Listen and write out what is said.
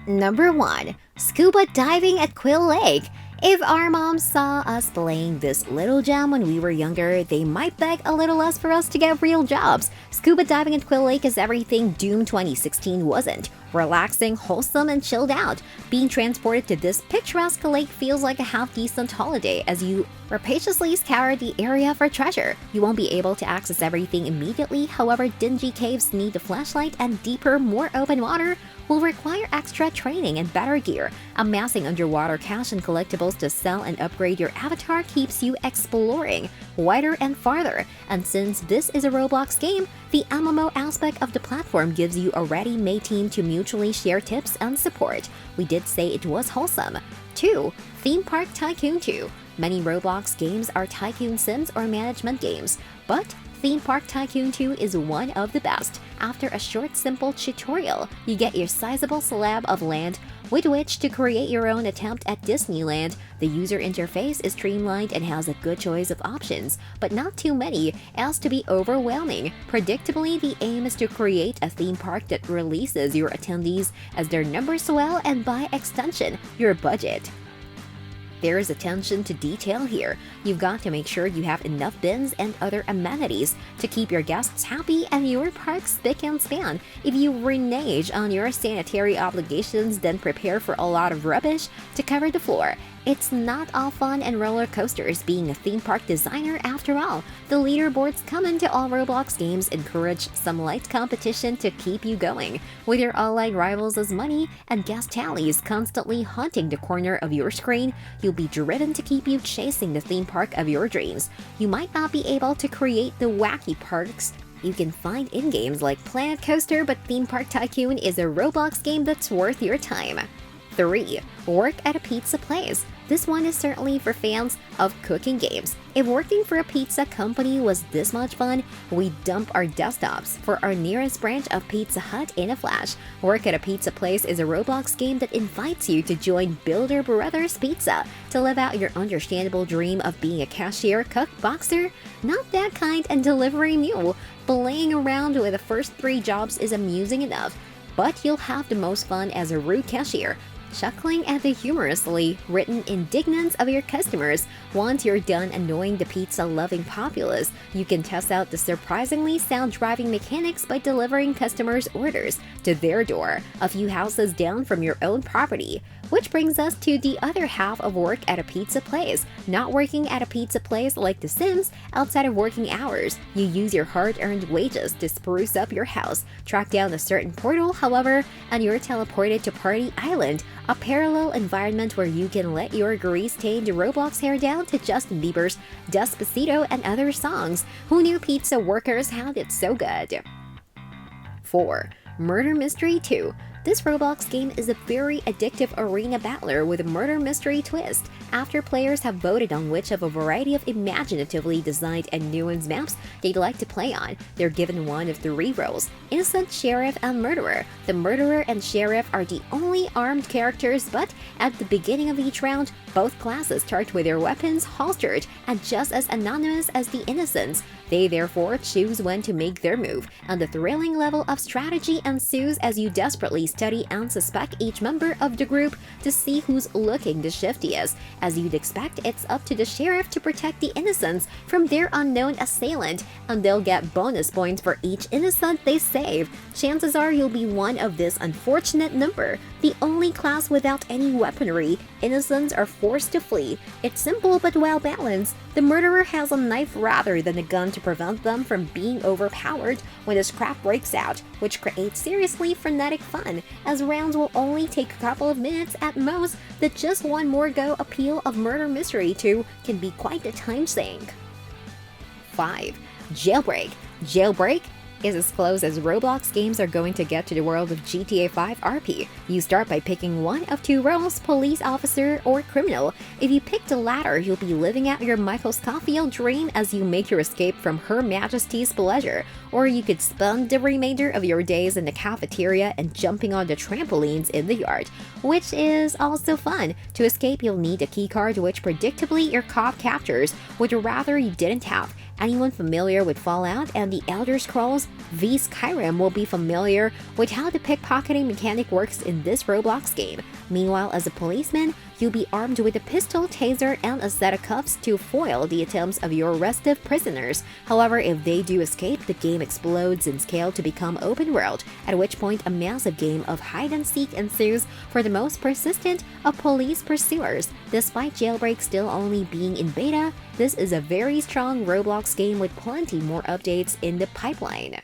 Number 1. Scuba diving at Quill Lake. If our moms saw us playing this little gem when we were younger, they might beg a little less for us to get real jobs. Scuba diving at Quill Lake is everything Doom 2016 wasn't. Relaxing, wholesome, and chilled out. Being transported to this picturesque lake feels like a half-decent holiday as you rapaciously scour the area for treasure. You won't be able to access everything immediately, however, dingy caves need a flashlight and deeper, more open water will require extra training and better gear. Amassing underwater cash and collectibles to sell and upgrade your avatar keeps you exploring wider and farther. And since this is a Roblox game, the MMO aspect of the platform gives you a ready-made team to mutually share tips and support. We did say it was wholesome. 2. Theme Park Tycoon 2. Many Roblox games are tycoon sims or management games, but Theme Park Tycoon 2 is one of the best. After a short, simple tutorial, you get your sizable slab of land with which to create your own attempt at Disneyland. The user interface is streamlined and has a good choice of options, but not too many as to be overwhelming. Predictably, the aim is to create a theme park that releases your attendees as their numbers swell and by extension, your budget. There is attention to detail here. You've got to make sure you have enough bins and other amenities to keep your guests happy and your park spick and span. If you renege on your sanitary obligations, then prepare for a lot of rubbish to cover the floor. It's not all fun and roller coasters being a theme park designer after all. The leaderboards common to all Roblox games encourage some light competition to keep you going, with your online rivals as money and guest tallies constantly haunting the corner of your screen. You'll be driven to keep you chasing the theme park of your dreams. You might not be able to create the wacky parks you can find in games like Planet Coaster, but Theme Park Tycoon is a Roblox game that's worth your time. 3. Work at a pizza place. This one is certainly for fans of cooking games. If working for a pizza company was this much fun, we dump our desktops for our nearest branch of Pizza Hut in a flash. Work at a Pizza Place is a Roblox game that invites you to join Builder Brothers Pizza to live out your understandable dream of being a cashier, cook, boxer, not that kind, and delivery mule. Playing around with the first 3 jobs is amusing enough, but you'll have the most fun as a rude cashier, chuckling at the humorously written indignance of your customers. Once you're done annoying the pizza-loving populace, you can test out the surprisingly sound driving mechanics by delivering customers' orders to their door, a few houses down from your own property. Which brings us to the other half of work at a pizza place. Not working at a pizza place like The Sims outside of working hours. You use your hard-earned wages to spruce up your house, track down a certain portal, however, and you're teleported to Party Island, a parallel environment where you can let your grease-stained Roblox hair down to Justin Bieber's Despacito and other songs. Who knew pizza workers had it so good? 4. Murder Mystery 2. This Roblox game is a very addictive arena battler with a murder mystery twist. After players have voted on which of a variety of imaginatively designed and nuanced maps they'd like to play on, they're given one of 3 roles: innocent, sheriff, and murderer. The murderer and sheriff are the only armed characters, but at the beginning of each round, both classes start with their weapons holstered and just as anonymous as the innocents. They therefore choose when to make their move, and the thrilling level of strategy ensues as you desperately study and suspect each member of the group to see who's looking the shiftiest. As you'd expect, it's up to the sheriff to protect the innocents from their unknown assailant, and they'll get bonus points for each innocent they save. Chances are you'll be one of this unfortunate number, the only class without any weaponry. Innocents are forced to flee. It's simple but well balanced. The murderer has a knife rather than a gun to prevent them from being overpowered when the scrap breaks out, which creates seriously frenetic fun, as rounds will only take a couple of minutes at most. The just one more go appeal of Murder Mystery 2 can be quite a time sink. 5. Jailbreak. Jailbreak is as close as Roblox games are going to get to the world of GTA 5 RP. You start by picking one of 2 roles, police officer or criminal. If you pick the latter, you'll be living out your Michael Scofield dream as you make your escape from Her Majesty's pleasure. Or you could spend the remainder of your days in the cafeteria and jumping on the trampolines in the yard, which is also fun. To escape, you'll need a keycard, which predictably your cop captures, would rather you didn't have. Anyone familiar with Fallout and the Elder Scrolls v Skyrim will be familiar with how the pickpocketing mechanic works in this Roblox game. Meanwhile, as a policeman, you'll be armed with a pistol, taser, and a set of cuffs to foil the attempts of your restive prisoners. However, if they do escape, the game explodes in scale to become open world, at which point a massive game of hide-and-seek ensues for the most persistent of police pursuers. Despite Jailbreak still only being in beta, this is a very strong Roblox game with plenty more updates in the pipeline.